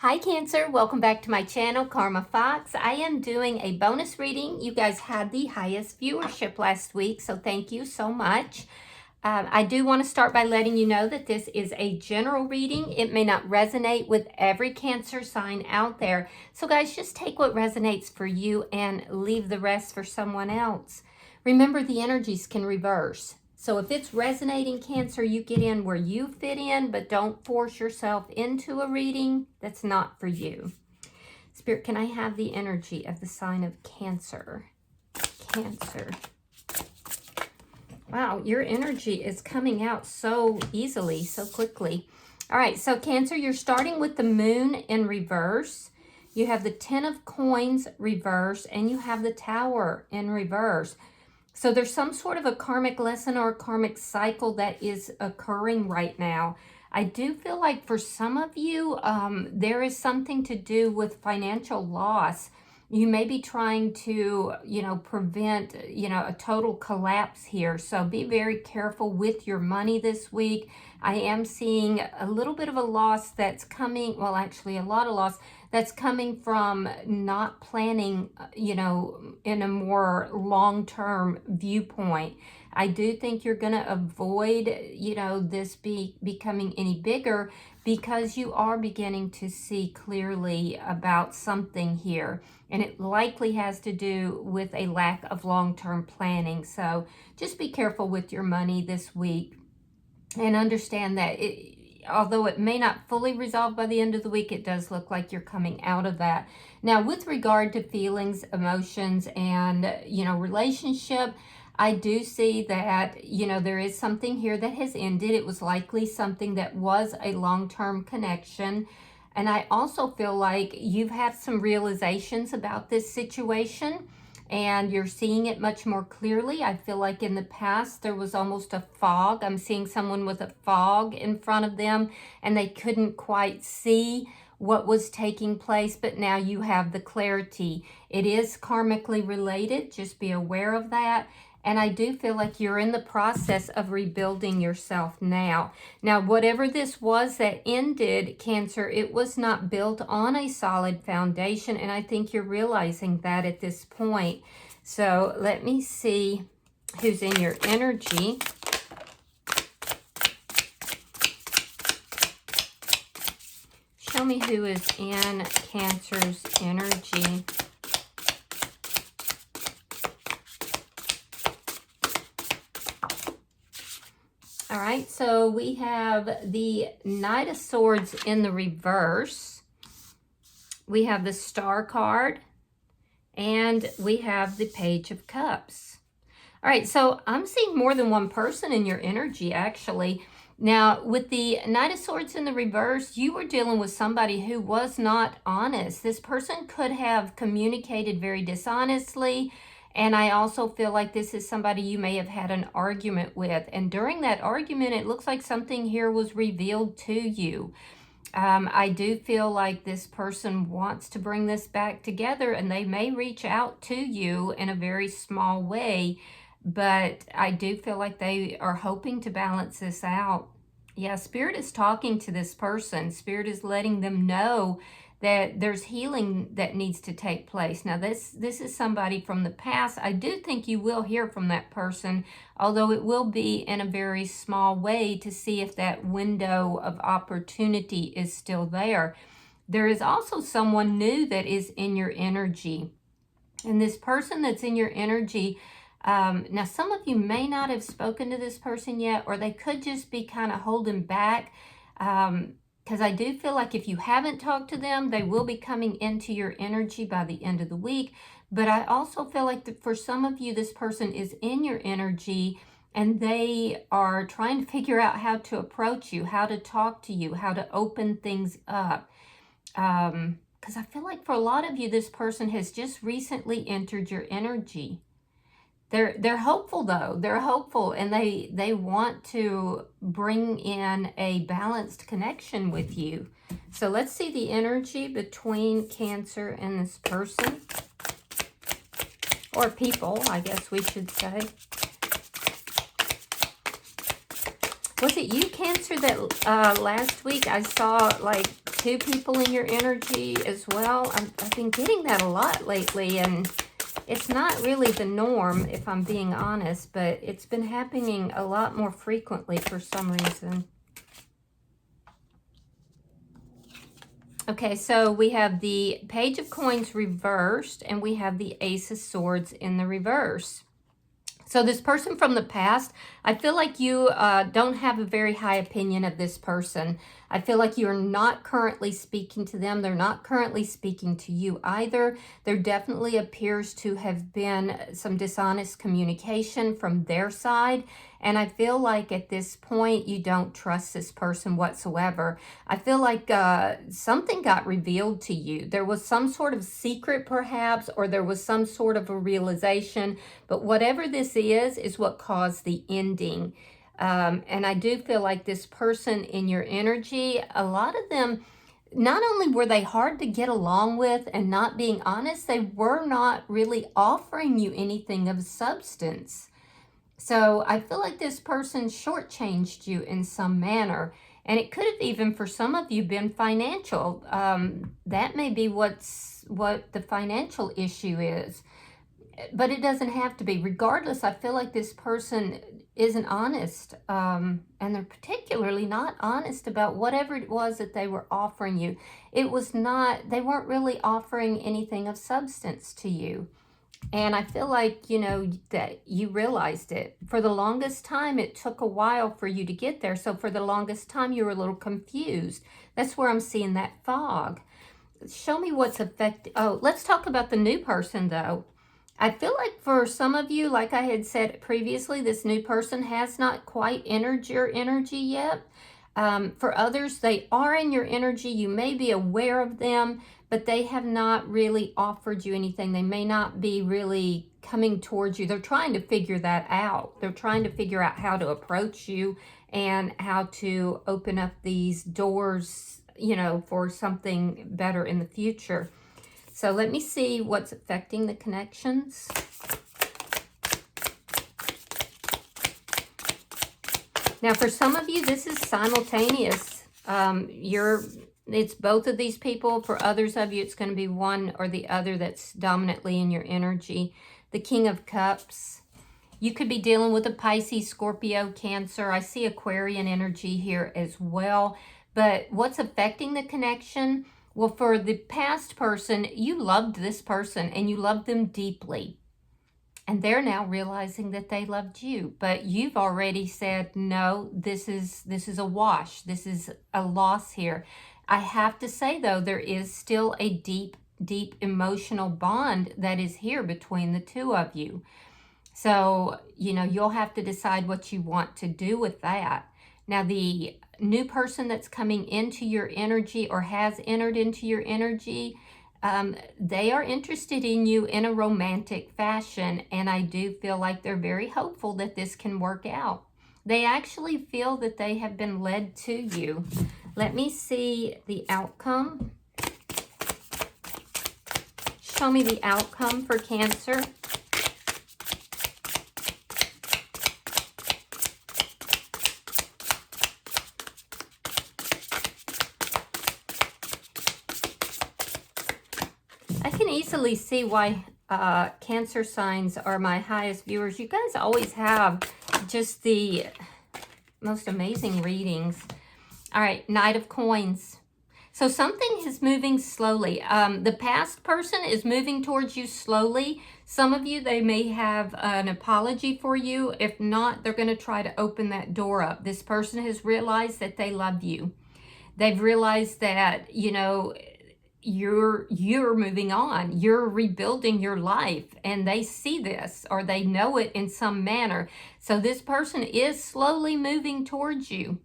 Hi Cancer, welcome back to my channel, Karma Fox. I am doing a bonus reading. You guys had the highest viewership last week, so thank you so much. I do want to start by letting you know that this is a general reading. It may not resonate with every Cancer sign out there. So guys, just take what resonates for you and leave the rest for someone else. Remember, the energies can reverse. So if it's resonating Cancer, you get in where you fit in, but don't force yourself into a reading that's not for you. Spirit, can I have the energy of the sign of Cancer? Cancer. Wow, your energy is coming out so easily, so quickly. All right, so Cancer, you're starting with the moon in reverse. You have the 10 of coins reverse, and you have the Tower in reverse. So there's some sort of a karmic lesson or a karmic cycle that is occurring right now. I do feel like for some of you, there is something to do with financial loss. You may be trying to, prevent, a total collapse here. So be very careful with your money this week. I am seeing a little bit of a loss that's coming, well, actually a lot of loss that's coming from not planning, in a more long-term viewpoint. I do think you're going to avoid, this becoming any bigger because you are beginning to see clearly about something here. And it likely has to do with a lack of long-term planning. So just be careful with your money this week and understand that although it may not fully resolve by the end of the week, it does look like you're coming out of that. Now, with regard to feelings, emotions, and, relationship, I do see that, there is something here that has ended. It was likely something that was a long-term connection. And I also feel like you've had some realizations about this situation and you're seeing it much more clearly. I feel like in the past there was almost a fog. I'm seeing someone with a fog in front of them and they couldn't quite see what was taking place, but now you have the clarity. It is karmically related. Just be aware of that. And I do feel like you're in the process of rebuilding yourself now. Now, whatever this was that ended, Cancer, it was not built on a solid foundation. And I think you're realizing that at this point. So let me see who's in your energy. Show me who is in Cancer's energy. All right, so we have the Knight of Swords in the reverse. We have the Star card. And we have the Page of Cups. All right, so I'm seeing more than one person in your energy, actually. Now, with the Knight of Swords in the reverse, you were dealing with somebody who was not honest. This person could have communicated very dishonestly. And I also feel like this is somebody you may have had an argument with. And during that argument, it looks like something here was revealed to you. I do feel like this person wants to bring this back together and they may reach out to you in a very small way. But I do feel like they are hoping to balance this out. Yeah, Spirit is talking to this person. Spirit is letting them know that there's healing that needs to take place. Now, this is somebody from the past. I do think you will hear from that person, although it will be in a very small way to see if that window of opportunity is still there. There is also someone new that is in your energy. And this person that's in your energy, now some of you may not have spoken to this person yet, or they could just be kind of holding back. Because I do feel like if you haven't talked to them, they will be coming into your energy by the end of the week. But I also feel like for some of you, this person is in your energy and they are trying to figure out how to approach you, how to talk to you, how to open things up. Because I feel like for a lot of you, this person has just recently entered your energy. They're hopeful though. They're hopeful and they want to bring in a balanced connection with you. So let's see the energy between Cancer and this person. Or people, I guess we should say. Was it you, Cancer, that last week I saw like two people in your energy as well. I've been getting that a lot lately, and it's not really the norm, if I'm being honest, but it's been happening a lot more frequently for some reason. Okay, so we have the Page of Coins reversed, and we have the Ace of Swords in the reverse. So this person from the past, I feel like you don't have a very high opinion of this person. I feel like you're not currently speaking to them. They're not currently speaking to you either. There definitely appears to have been some dishonest communication from their side. And I feel like at this point, you don't trust this person whatsoever. I feel like something got revealed to you. There was some sort of secret perhaps, or there was some sort of a realization. But whatever this is what caused the ending. And I do feel like this person in your energy, a lot of them, not only were they hard to get along with and not being honest, they were not really offering you anything of substance. So I feel like this person shortchanged you in some manner. And it could have even, for some of you, been financial. That may be what the financial issue is. But it doesn't have to be. Regardless, I feel like this person isn't honest. And they're particularly not honest about whatever it was that they were offering you. It was not, they weren't really offering anything of substance to you. And I feel like, you know, that you realized it. For the longest time, it took a while for you to get there. So for the longest time, you were a little confused. That's where I'm seeing that fog. Show me what's affected. Oh, let's talk about the new person, though. I feel like for some of you, like I had said previously, this new person has not quite entered your energy yet. For others, they are in your energy. You may be aware of them, but they have not really offered you anything. They may not be really coming towards you. They're trying to figure that out. They're trying to figure out how to approach you and how to open up these doors, you know, for something better in the future. So let me see what's affecting the connections. Now, for some of you, this is simultaneous. It's both of these people. For others of you, it's going to be one or the other that's dominantly in your energy. The King of Cups. You could be dealing with a Pisces, Scorpio, Cancer. I see Aquarian energy here as well. But what's affecting the connection? Well, for the past person, you loved this person and you loved them deeply. And they're now realizing that they loved you. But you've already said, no, this is a wash. This is a loss here. I have to say, though, there is still a deep, deep emotional bond that is here between the two of you. So, you know, you'll have to decide what you want to do with that. Now, the new person that's coming into your energy or has entered into your energy, they are interested in you in a romantic fashion, and I do feel like they're very hopeful that this can work out. They actually feel that they have been led to you. Let me see the outcome. Show me the outcome for Cancer. I can easily see why Cancer signs are my highest viewers. You guys always have just the most amazing readings. All right, Knight of Coins. So something is moving slowly. The past person is moving towards you slowly. Some of you, they may have an apology for you. If not, they're going to try to open that door up. This person has realized that they love you. They've realized that, you know, you're moving on, you're rebuilding your life, and they see this or they know it in some manner. So this person is slowly moving towards you.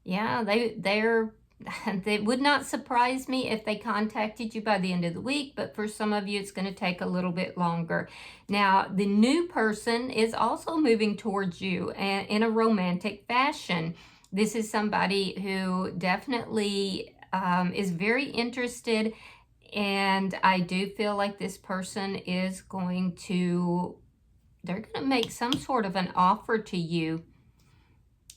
Yeah, they would not surprise me if they contacted you by the end of the week, but for some of you, it's going to take a little bit longer. Now, the new person is also moving towards you and in a romantic fashion. This is somebody who definitely is very interested, and I do feel like this person is going to, they're going to make some sort of an offer to you.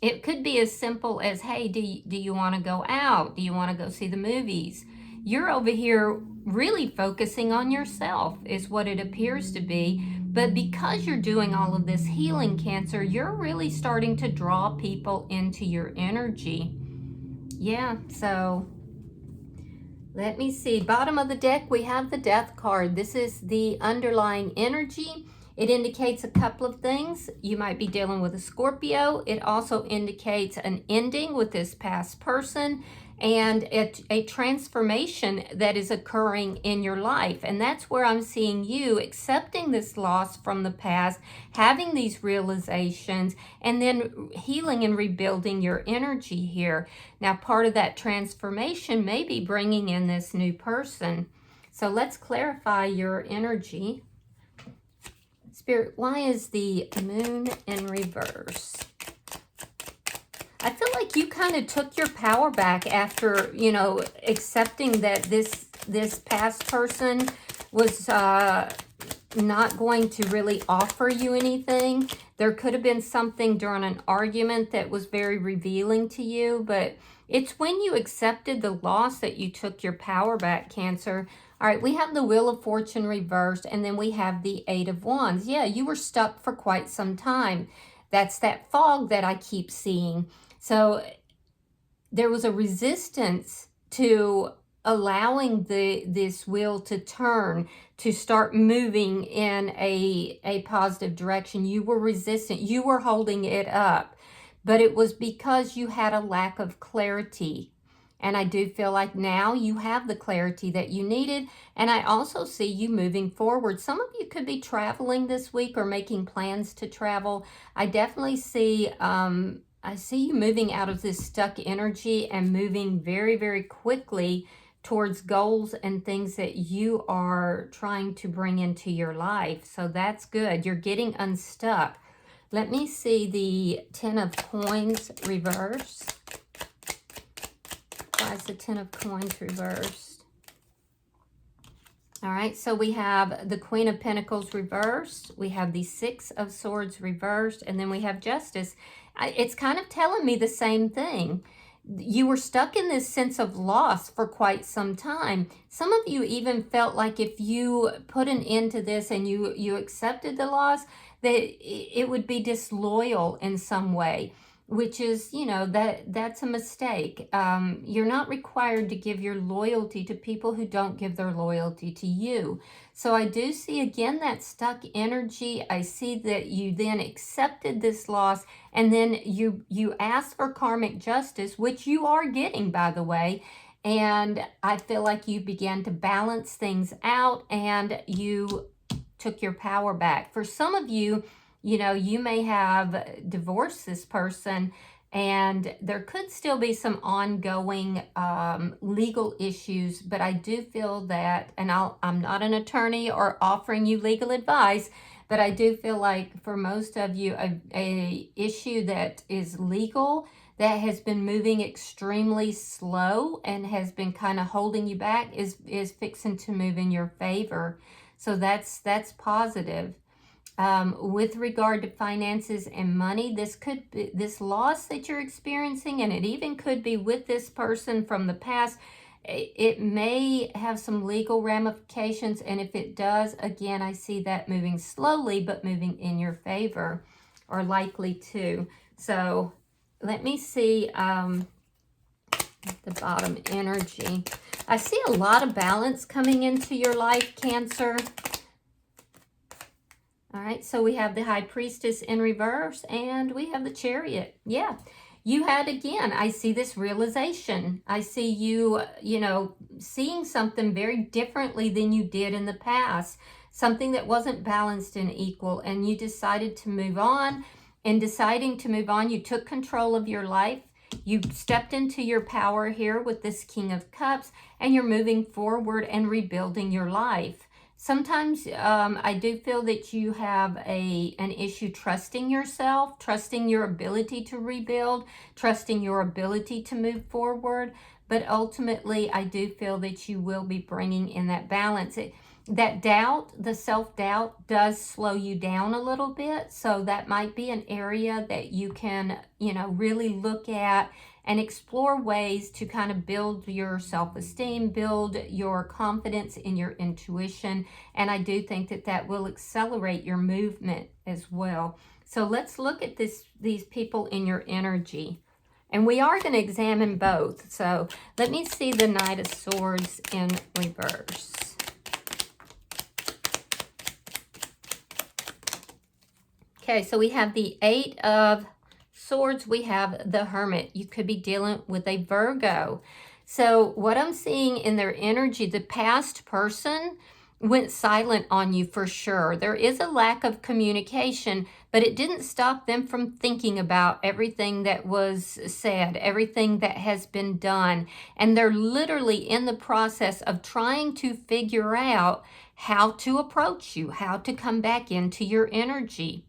It could be as simple as, hey, do you want to go out? Do you want to go see the movies? You're over here really focusing on yourself is what it appears to be. But because you're doing all of this healing, Cancer, you're really starting to draw people into your energy. Yeah, so let me see. Bottom of the deck, we have the Death card. This is the underlying energy. It indicates a couple of things. You might be dealing with a Scorpio. It also indicates an ending with this past person and a transformation that is occurring in your life. And that's where I'm seeing you accepting this loss from the past, having these realizations, and then healing and rebuilding your energy here. Now, part of that transformation may be bringing in this new person. So let's clarify your energy. Spirit, why is the moon in reverse? I feel like you kind of took your power back after, you know, accepting that this past person was not going to really offer you anything. There could have been something during an argument that was very revealing to you, but it's when you accepted the loss that you took your power back, Cancer. All right, we have the Wheel of Fortune reversed, and then we have the Eight of Wands. Yeah, you were stuck for quite some time. That's that fog that I keep seeing. So there was a resistance to allowing this wheel to turn, to start moving in a positive direction. You were resistant. You were holding it up. But it was because you had a lack of clarity. And I do feel like now you have the clarity that you needed. And I also see you moving forward. Some of you could be traveling this week or making plans to travel. I definitely see, I see you moving out of this stuck energy and moving very, very quickly towards goals and things that you are trying to bring into your life. So that's good. You're getting unstuck. Let me see the Ten of Coins reversed. Why is the Ten of Coins reversed? All right, so we have the Queen of Pentacles reversed. We have the Six of Swords reversed. And then we have Justice. It's kind of telling me the same thing. You were stuck in this sense of loss for quite some time. Some of you even felt like if you put an end to this and you accepted the loss, that it would be disloyal in some way, which is, you know, that's a mistake. You're not required to give your loyalty to people who don't give their loyalty to you. So I do see again that stuck energy. I see that you then accepted this loss, and then you asked for karmic justice, which you are getting, by the way. And I feel like you began to balance things out and you took your power back. For some of you, you know, you may have divorced this person and there could still be some ongoing legal issues, but I do feel that, and I'm not an attorney or offering you legal advice, but I do feel like for most of you, a issue that is legal that has been moving extremely slow and has been kind of holding you back is fixing to move in your favor. So that's positive. With regard to finances and money, this could be this loss that you're experiencing, and it even could be with this person from the past. It may have some legal ramifications, and if it does, again, I see that moving slowly, but moving in your favor, or likely to. So let me see the bottom energy. I see a lot of balance coming into your life, Cancer. All right, so we have the High Priestess in reverse, and we have the Chariot. Yeah, you had, again, I see this realization. I see you, you know, seeing something very differently than you did in the past, something that wasn't balanced and equal, and you decided to move on. In deciding to move on, you took control of your life. You stepped into your power here with this King of Cups, and you're moving forward and rebuilding your life. Sometimes I do feel that you have an issue trusting yourself, trusting your ability to rebuild, trusting your ability to move forward. but ultimately I do feel that you will be bringing in that balance. That doubt, the self-doubt, does slow you down a little bit. So that might be an area that you can, you know, really look at and explore ways to kind of build your self-esteem, build your confidence in your intuition. And I do think that that will accelerate your movement as well. So let's look at these people in your energy. And we are going to examine both. So let me see the Knight of Swords in reverse. Okay, so we have the Eight of Swords. We have the Hermit. You could be dealing with a Virgo. So what I'm seeing in their energy, the past person went silent on you for sure. There is a lack of communication, but it didn't stop them from thinking about everything that was said, everything that has been done. And they're literally in the process of trying to figure out how to approach you, how to come back into your energy.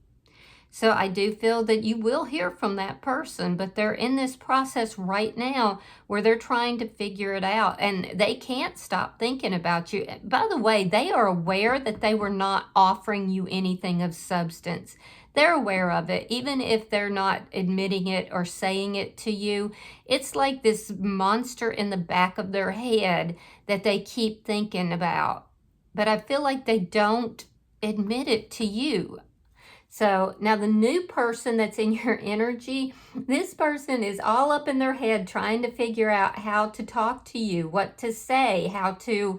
So I do feel that you will hear from that person, but they're in this process right now where they're trying to figure it out, and they can't stop thinking about you. By the way, they are aware that they were not offering you anything of substance. They're aware of it, even if they're not admitting it or saying it to you. It's like this monster in the back of their head that they keep thinking about. But I feel like they don't admit it to you. So now the new person that's in your energy, this person is all up in their head trying to figure out how to talk to you, what to say, how to,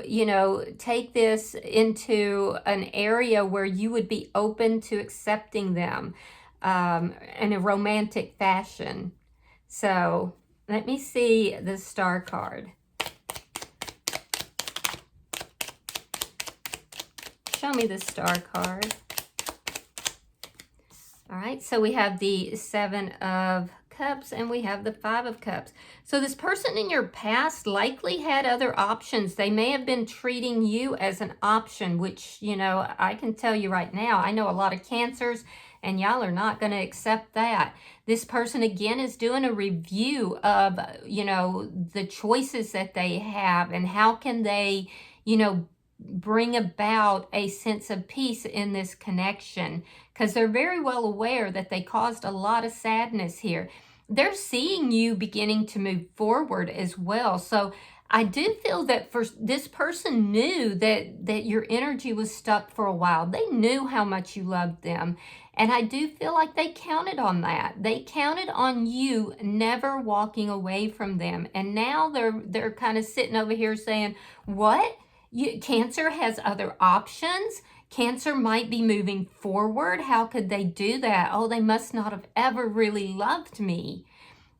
you know, take this into an area where you would be open to accepting them in a romantic fashion. So let me see the Star card. Show me the Star card. All right, so we have the Seven of Cups and we have the Five of Cups. So this person in your past likely had other options. They may have been treating you as an option, which, you know, I can tell you right now, I know a lot of Cancers and y'all are not going to accept that. This person, again, is doing a review of, you know, the choices that they have and how can they, you know, bring about a sense of peace in this connection, because they're very well aware that they caused a lot of sadness here. They're seeing you beginning to move forward as well. So I do feel that for this person knew that your energy was stuck for a while. They knew how much you loved them. And I do feel like they counted on that. They counted on you never walking away from them. And now they're kind of sitting over here saying, what? Cancer has other options. Cancer might be moving forward. How could they do that? Oh, they must not have ever really loved me.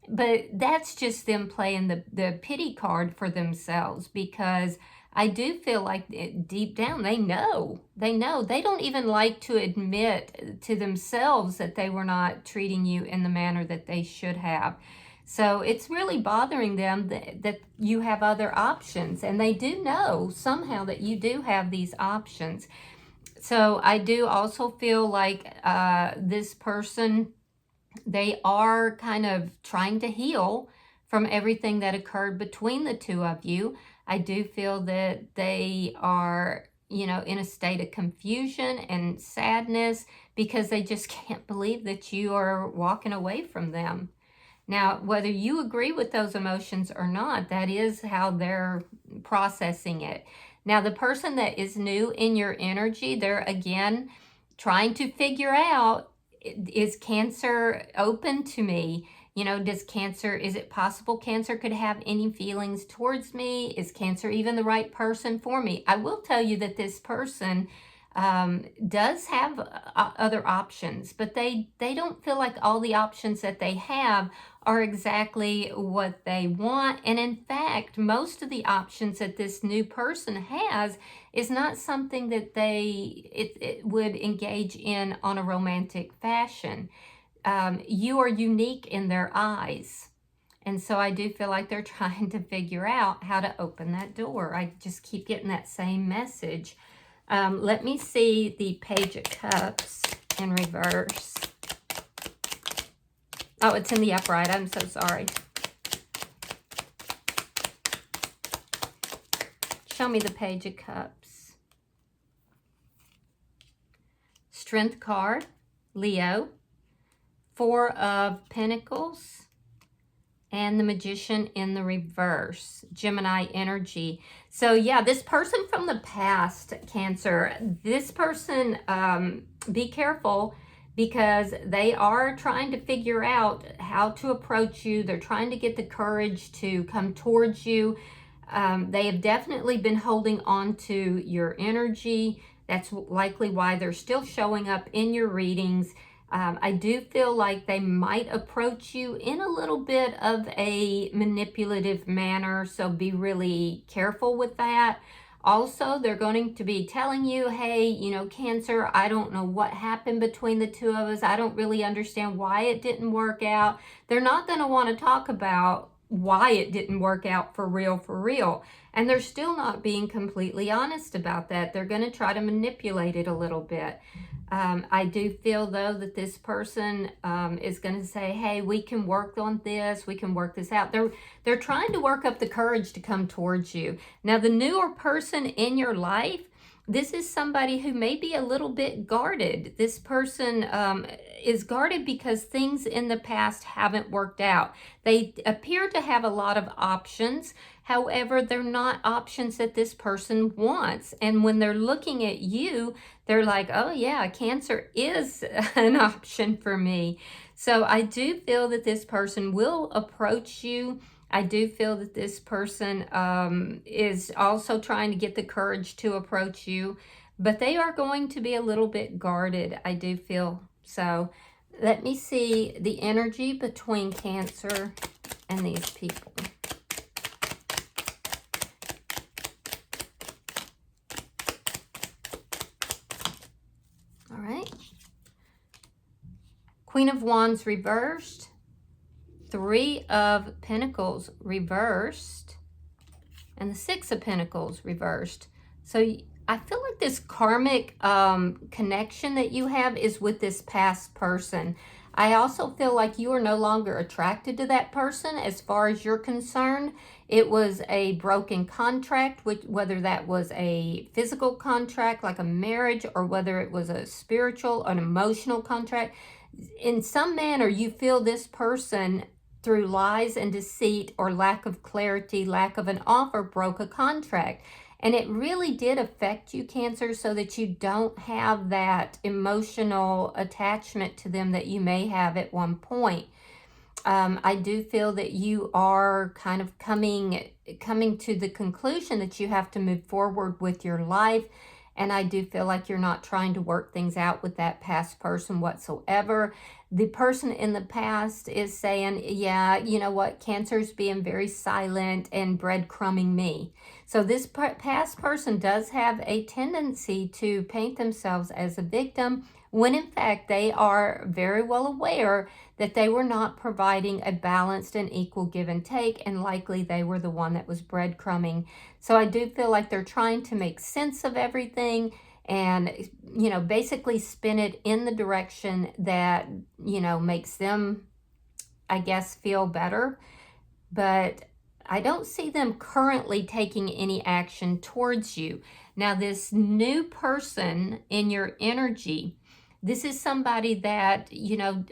But that's just them playing the pity card for themselves, because I do feel like deep down they know. They know. They don't even like to admit to themselves that they were not treating you in the manner that they should have. So it's really bothering them that you have other options, and they do know somehow that you do have these options. So I do also feel like this person, they are kind of trying to heal from everything that occurred between the two of you. I do feel that they are, you know, in a state of confusion and sadness because they just can't believe that you are walking away from them. Now, whether you agree with those emotions or not, that is how they're processing it. Now, the person that is new in your energy, they're again trying to figure out, is Cancer open to me? You know, is it possible Cancer could have any feelings towards me? Is Cancer even the right person for me? I will tell you that this person does have other options, but they don't feel like all the options that they have are exactly what they want. And in fact, most of the options that this new person has is not something that it would engage in on a romantic fashion. You are unique in their eyes. And so I do feel like they're trying to figure out how to open that door. I just keep getting that same message. Let me see the Page of Cups in reverse. Oh, it's in the upright. I'm so sorry. Show me the Page of Cups. Strength card, Leo. Four of Pentacles. And the Magician in the reverse, Gemini energy. So yeah, this person from the past, Cancer, this person, be careful, because they are trying to figure out how to approach you. They're trying to get the courage to come towards you. They have definitely been holding on to your energy. That's likely why they're still showing up in your readings. I do feel like they might approach you in a little bit of a manipulative manner, so be really careful with that. Also, they're going to be telling you, hey, you know, Cancer, I don't know what happened between the two of us. I don't really understand why it didn't work out. They're not going to want to talk about why it didn't work out for real. And they're still not being completely honest about that. They're going to try to manipulate it a little bit. I do feel, though, that this person is going to say, hey, we can work on this. We can work this out. They're trying to work up the courage to come towards you. Now, the newer person in your life, this is somebody who may be a little bit guarded. This person is guarded because things in the past haven't worked out. They appear to have a lot of options. However, they're not options that this person wants. And when they're looking at you, they're like, oh yeah, Cancer is an option for me. So I do feel that this person will approach you. I do feel that this person is also trying to get the courage to approach you, but they are going to be a little bit guarded, I do feel. So let me see the energy between Cancer and these people. All right. Queen of Wands reversed. Three of Pentacles reversed, and the Six of Pentacles reversed. So I feel like this karmic connection that you have is with this past person. I also feel like you are no longer attracted to that person as far as you're concerned. It was a broken contract, whether that was a physical contract like a marriage, or whether it was a spiritual, an emotional contract. In some manner, you feel this person, through lies and deceit or lack of clarity, lack of an offer, broke a contract. And it really did affect you, Cancer, so that you don't have that emotional attachment to them that you may have at one point. I do feel that you are kind of coming to the conclusion that you have to move forward with your life. And I do feel like you're not trying to work things out with that past person whatsoever. The person in the past is saying, yeah, you know what, Cancer's being very silent and breadcrumbing me. So this past person does have a tendency to paint themselves as a victim, when in fact they are very well aware that they were not providing a balanced and equal give and take, and likely they were the one that was breadcrumbing. So I do feel like they're trying to make sense of everything and, you know, basically spin it in the direction that, you know, makes them, I guess, feel better. But I don't see them currently taking any action towards you. Now, this new person in your energy, this is somebody that, you know,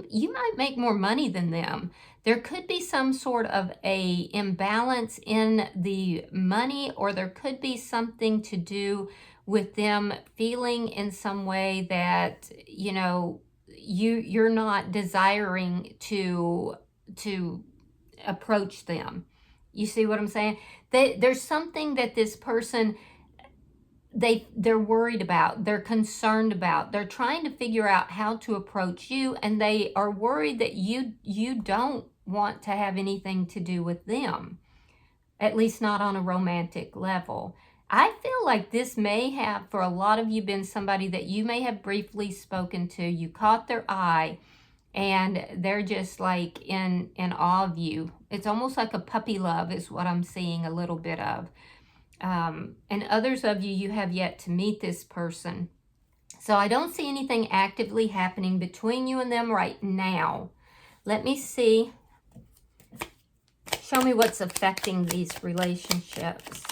you might make more money than them. There could be some sort of a imbalance in the money, or there could be something to do with them feeling in some way that, you know, you're not desiring to approach them. You see what I'm saying? There's something that this person, they're worried about, they're concerned about, they're trying to figure out how to approach you, and they are worried that you don't want to have anything to do with them, at least not on a romantic level. I feel like this may have, for a lot of you, been somebody that you may have briefly spoken to. You caught their eye, and they're just like in awe of you. It's almost like a puppy love is what I'm seeing a little bit of. And others of you, you have yet to meet this person. So I don't see anything actively happening between you and them right now. Let me see. Show me what's affecting these relationships.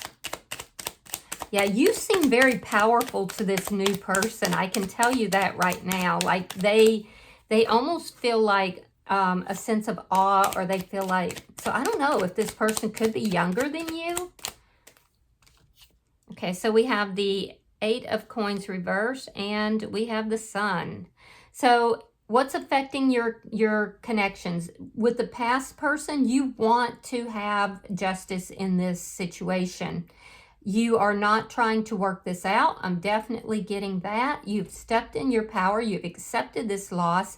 Yeah, you seem very powerful to this new person. I can tell you that right now. Like they almost feel like a sense of awe, or they feel like, so I don't know if this person could be younger than you. Okay, so we have the 8 of Coins reverse, and we have the Sun. So what's affecting your connections? With the past person, you want to have justice in this situation. You are not trying to work this out. I'm definitely getting that. You've stepped in your power. You've accepted this loss.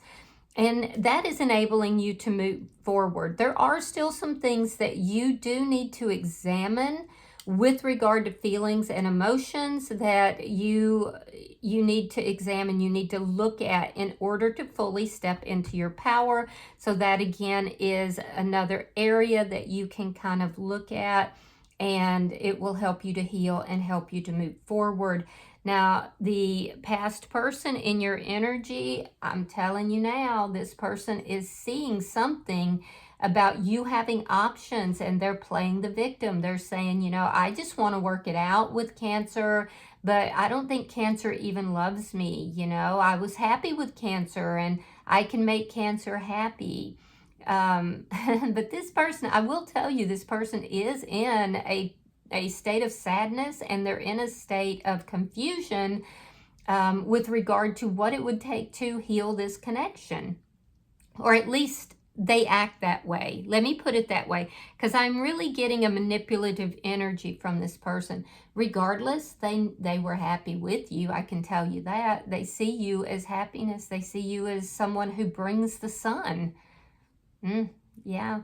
And that is enabling you to move forward. There are still some things that you do need to examine with regard to feelings and emotions that you need to examine, you need to look at in order to fully step into your power. So that again is another area that you can kind of look at, and it will help you to heal and help you to move forward. Now, the past person in your energy, I'm telling you now, this person is seeing something about you having options, and they're playing the victim. They're saying, you know, I just want to work it out with Cancer, but I don't think Cancer even loves me. You know, I was happy with Cancer and I can make Cancer happy. But this person, I will tell you, this person is in a state of sadness, and they're in a state of confusion with regard to what it would take to heal this connection, or at least they act that way. Let me put it that way, because I'm really getting a manipulative energy from this person. Regardless, they were happy with you. I can tell you that. They see you as happiness. They see you as someone who brings the sun. Yeah.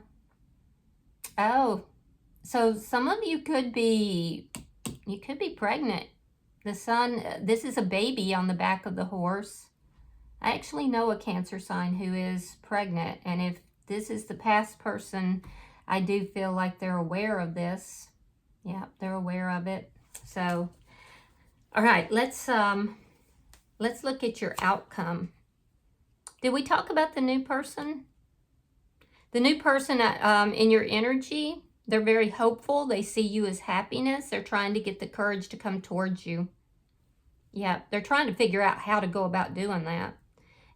Oh, so some of you could be pregnant. The sun, this is a baby on the back of the horse. I actually know a Cancer sign who is pregnant, and if this is the past person, I do feel like they're aware of this. Yeah, they're aware of it. So, all right, let's look at your outcome. Did we talk about the new person? The new person in your energy, they're very hopeful. They see you as happiness. They're trying to get the courage to come towards you. Yeah, they're trying to figure out how to go about doing that.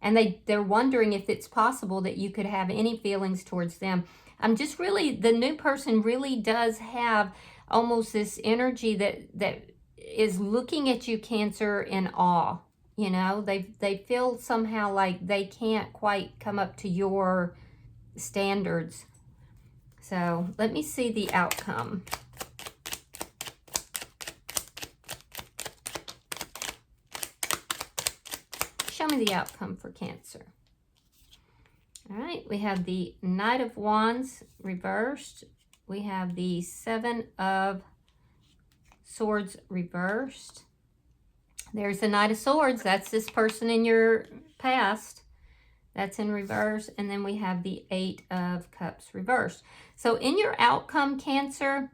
And they're wondering if it's possible that you could have any feelings towards them. I'm just really, the new person really does have almost this energy that is looking at you, Cancer, in awe. You know, they feel somehow like they can't quite come up to your standards. So let me see the outcome. Show me the outcome for Cancer. All right, we have the Knight of Wands reversed. We have the 7 of Swords reversed. There's the Knight of Swords. That's this person in your past. That's in reverse. And then we have the 8 of Cups reversed. So in your outcome, Cancer,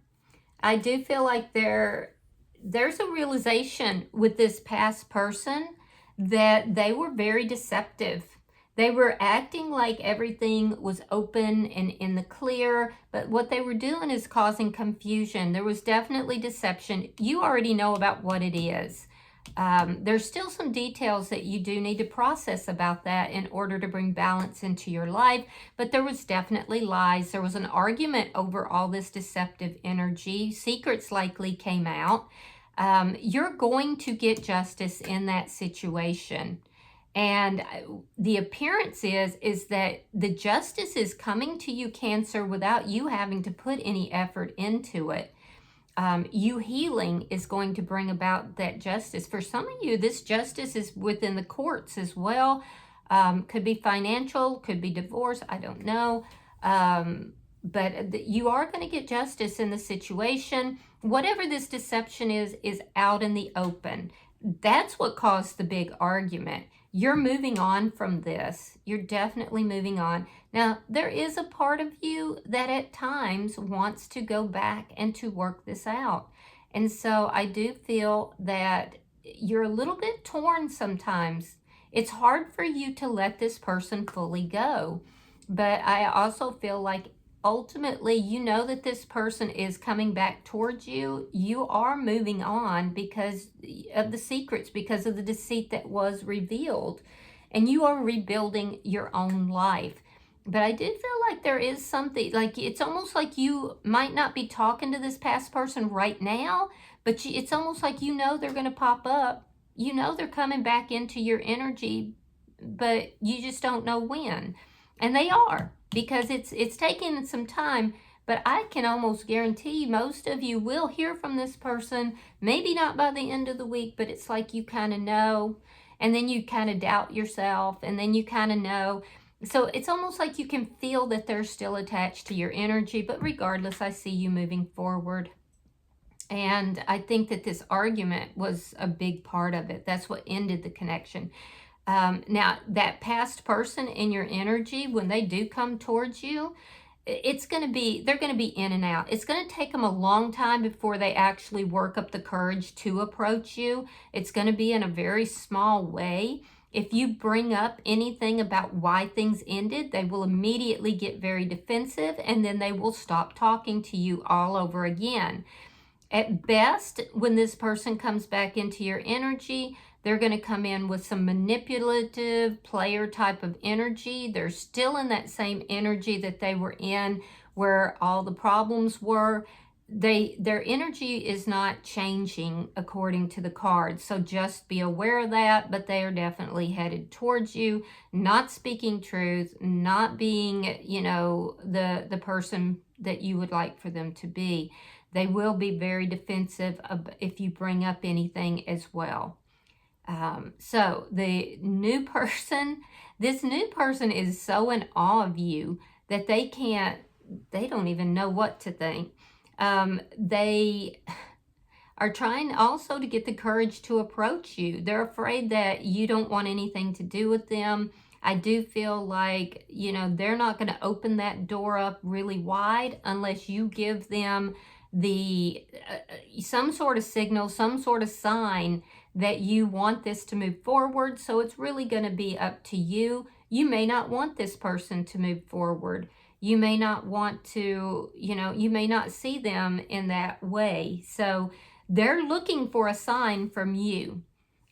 I do feel like there's a realization with this past person that they were very deceptive. They were acting like everything was open and in the clear, but what they were doing is causing confusion. There was definitely deception. You already know about what it is. There's still some details that you do need to process about that in order to bring balance into your life, but there was definitely lies. There was an argument over all this deceptive energy. Secrets likely came out. You're going to get justice in that situation. And the appearance is that the justice is coming to you, Cancer, without you having to put any effort into it. You healing is going to bring about that justice. For some of you, this justice is within the courts as well. Could be financial, could be divorce, I don't know. But you are going to get justice in the situation. Whatever this deception is out in the open. That's what caused the big argument. You're moving on from this. You're definitely moving on. Now, there is a part of you that at times wants to go back and to work this out. And so I do feel that you're a little bit torn sometimes. It's hard for you to let this person fully go. But I also feel like ultimately, you know that this person is coming back towards you. You are moving on because of the secrets, because of the deceit that was revealed. And you are rebuilding your own life. But I did feel like there is something, like it's almost like you might not be talking to this past person right now, but it's almost like you know they're going to pop up. You know they're coming back into your energy, but you just don't know when. And they are, because it's taking some time, but I can almost guarantee most of you will hear from this person, maybe not by the end of the week, but it's like you kind of know, and then you kind of doubt yourself, and then you kind of know. So it's almost like you can feel that they're still attached to your energy, but regardless, I see you moving forward. And I think that this argument was a big part of it. That's what ended the connection. Now, that past person in your energy, when they do come towards you, it's going to be, they're going to be in and out. It's going to take them a long time before they actually work up the courage to approach you. It's going to be in a very small way. If you bring up anything about why things ended, they will immediately get very defensive, and then they will stop talking to you all over again. At best, when this person comes back into your energy, they're going to come in with some manipulative player type of energy. They're still in that same energy that they were in where all the problems were. Their energy is not changing according to the cards, so just be aware of that. But they are definitely headed towards you, not speaking truth, not being, the person that you would like for them to be. They will be very defensive if you bring up anything as well. So the new person, this new person is so in awe of you that they don't even know what to think. They are trying also to get the courage to approach you. They're afraid that you don't want anything to do with them. I do feel like, they're not going to open that door up really wide unless you give them some sort of signal, some sort of sign that you want this to move forward. So it's really going to be up to you. You may not want this person to move forward. You may not want to, you may not see them in that way. So they're looking for a sign from you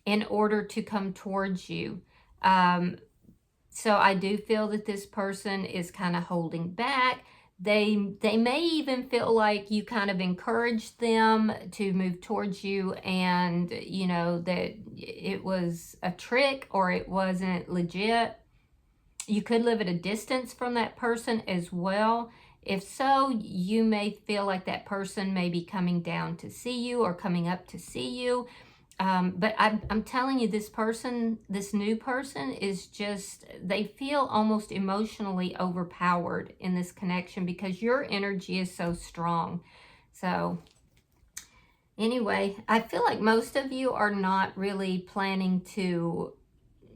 in order to come towards you. So I do feel that this person is kind of holding back. They may even feel like you kind of encouraged them to move towards you, and that it was a trick or it wasn't legit. You could live at a distance from that person as well. If so, you may feel like that person may be coming down to see you or coming up to see you. But I'm telling you, this new person is just, they feel almost emotionally overpowered in this connection because your energy is so strong. So anyway, I feel like most of you are not really planning to,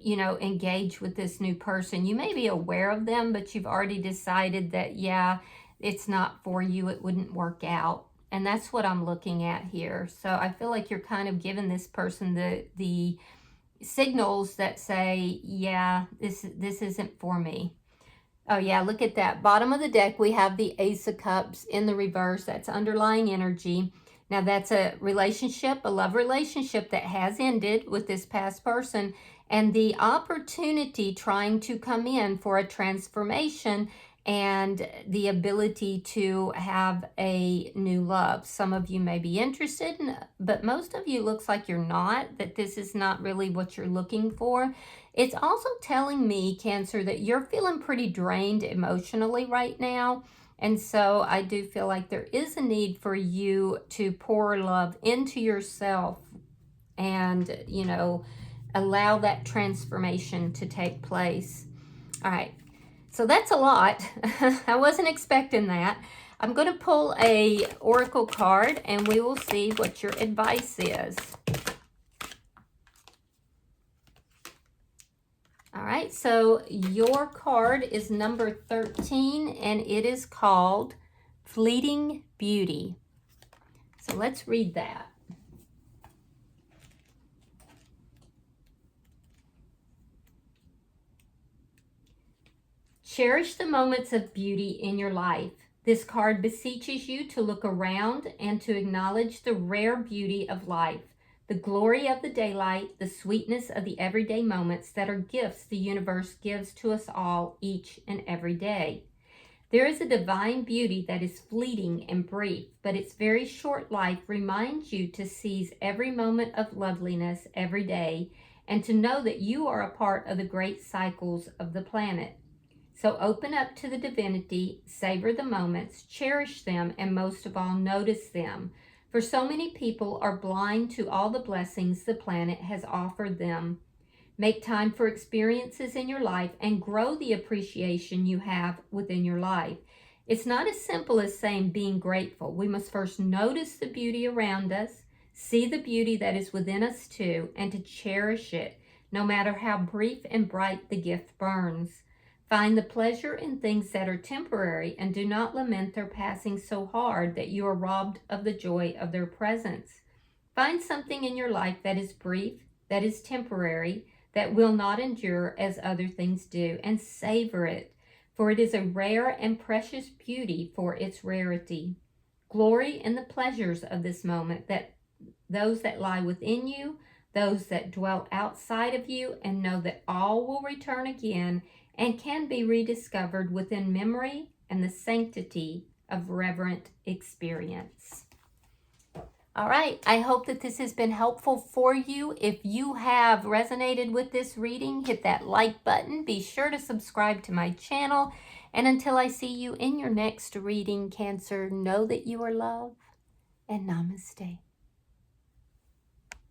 engage with this new person. You may be aware of them, but you've already decided that, yeah, it's not for you. It wouldn't work out. And that's what I'm looking at here. So I feel like you're kind of giving this person the signals that say, yeah, this isn't for me. Oh yeah, look at that. Bottom of the deck, we have the Ace of Cups in the reverse. That's underlying energy. Now that's a relationship, a love relationship that has ended with this past person, and the opportunity trying to come in for a transformation and the ability to have a new love. Some of you may be interested, but most of you looks like you're not, that this is not really what you're looking for. It's also telling me, Cancer, that you're feeling pretty drained emotionally right now. And so I do feel like there is a need for you to pour love into yourself and, allow that transformation to take place. All right. So that's a lot. I wasn't expecting that. I'm going to pull a oracle card and we will see what your advice is. All right, so your card is number 13 and it is called Fleeting Beauty. So let's read that. Cherish the moments of beauty in your life. This card beseeches you to look around and to acknowledge the rare beauty of life, the glory of the daylight, the sweetness of the everyday moments that are gifts the universe gives to us all each and every day. There is a divine beauty that is fleeting and brief, but its very short life reminds you to seize every moment of loveliness every day and to know that you are a part of the great cycles of the planet. So open up to the divinity, savor the moments, cherish them, and most of all, notice them. For so many people are blind to all the blessings the planet has offered them. Make time for experiences in your life and grow the appreciation you have within your life. It's not as simple as saying being grateful. We must first notice the beauty around us, see the beauty that is within us too, and to cherish it, no matter how brief and bright the gift burns. Find the pleasure in things that are temporary and do not lament their passing so hard that you are robbed of the joy of their presence. Find something in your life that is brief, that is temporary, that will not endure as other things do, and savor it, for it is a rare and precious beauty for its rarity. Glory in the pleasures of this moment, that those that lie within you, those that dwell outside of you, and know that all will return again and can be rediscovered within memory and the sanctity of reverent experience. All right, I hope that this has been helpful for you. If you have resonated with this reading, hit that like button. Be sure to subscribe to my channel. And until I see you in your next reading, Cancer, know that you are loved, and namaste.